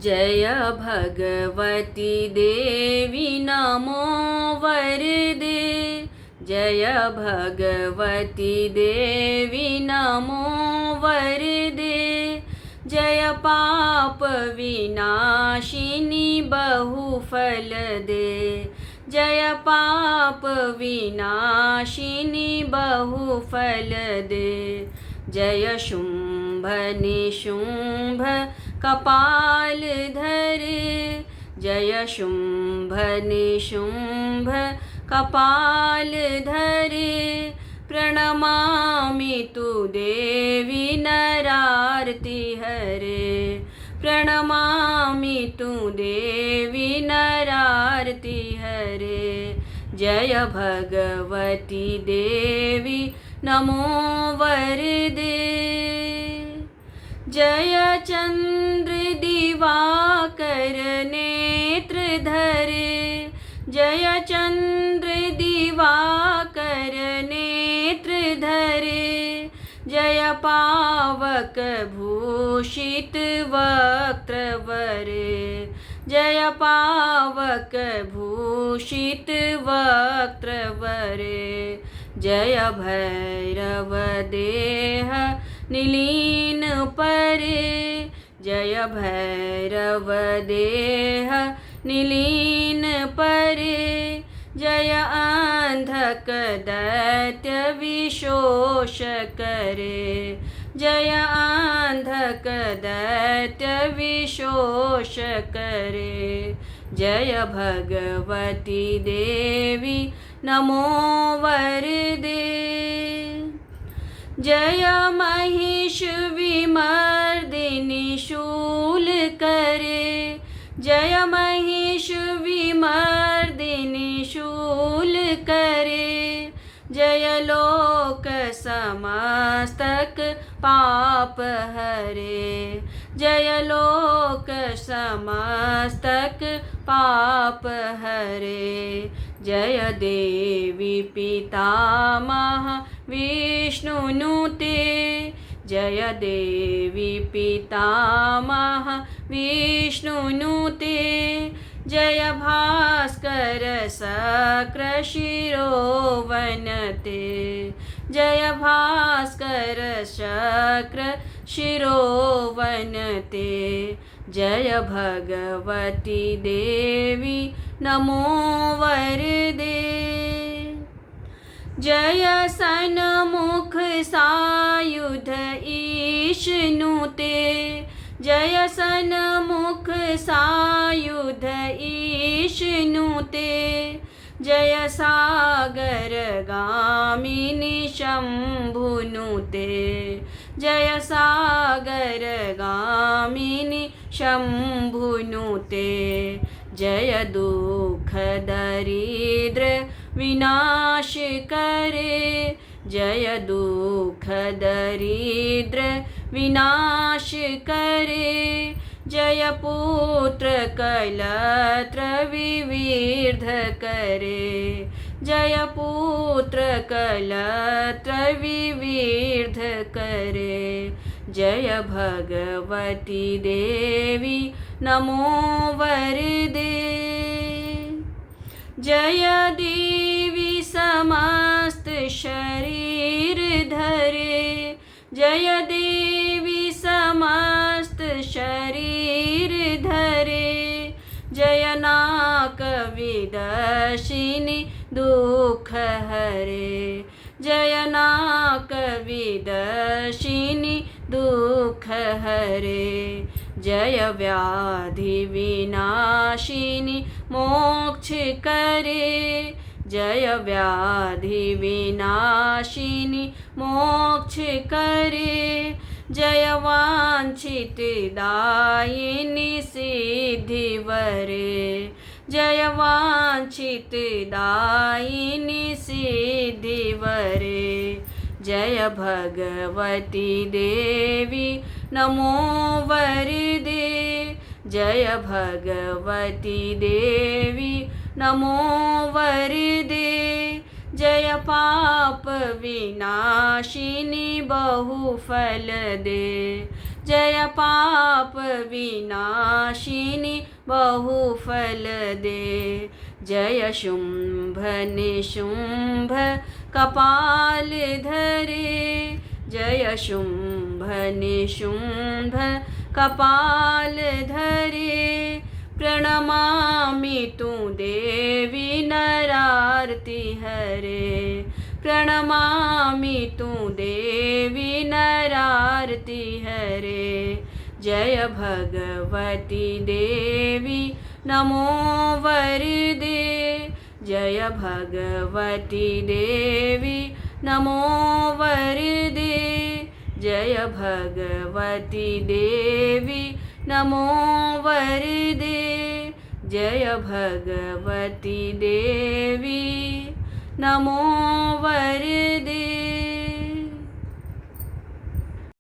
जय भगवती देवी नमो वरदे। जय भगवती देवी नमो वरदे। जय पाप विनाशिनी बहुफल दे। जय पाप विनाशिनी बहुफल दे। जय शुंभ निशुंभ कपाल धरे। जय शुंभ निशुंभ कपाल धरे। प्रणमामि तु देवी नरार्ति हरे। प्रणमामि तु देवी नरार्ति हरे। जय भगवती देवी नमो वरदे। जय चंद्र दिवाकर नेत्र धरे। जय चंद्र दिवाकर नेत्र धरे। जय पावक भूषित वक्त्रवरे। जय पावक भूषित वक्त्रवरे। जय भैरव देह निलीन परे। जय भैरव देह निलीन परे। जय अंधक दैत्य विशोष करे। जय अंधक दैत्य विशोष करे। जय भगवती देवी नमो वरदे। जय महिष विमर्दिनी शूल करे। जय महिष विमर्दिनी शूल करे। जय लोक समस्तक पाप हरे। जय लोक समस्तक पाप हरे। जय देवी पितामह विष्णुनुते। जय देवी पितामह विष्णुनुते। जय भास्कर शक्र शिरोवनते। जय भास्कर शक्र शिरोवनते। जय भगवती देवी नमो वरदे। जय सन्मुख सायुध ईशनुते। जय सन्मुख सायुध ईशनुते। जय सागर गामिनी शंभुनुते। जय सागर गामिनी शंभुनुते। जय दुख दरिद्र विनाश करे। जय दुख दरिद्र विनाश करे। जय पुत्र कलत्र विविध करे। जय पुत्र कलत्र विविध करे। जय भगवती देवी नमो वरदे। जय देवी समस्त शरीर धरे। जय देवी समस्त शरीर धरे। जय नाक विदशिनी दुख हरे। जय नाक विदशिनी दुख हरे। जय व्याधि विनाशिनी मोक्ष करे। जय व्याधि विनाशिनी मोक्ष करे। जय वांछित दायिनी सिद्धि वरे। जय वांछित दायिनी सिद्धि वरे। जय भगवती देवी नमो वरदे। जय भगवती देवी नमो वरदे। जय पाप विनाशिनी बहुफल दे। जय पाप विनाशिनी बहुफल दे। जय शुंभ निशुंभ कपाल धरे। जय शुंभ निशुंभ कपाल धरे। प्रणमामि तु देवी नरार्ति हरे। प्रणमामि तु देवी नरार्ति हरे। जय भगवती देवी नमो वरदे। जय भगवती देवी नमो वरदे। जय भगवती देवी नमो वरदे। जय भगवती देवी नमो वरदे।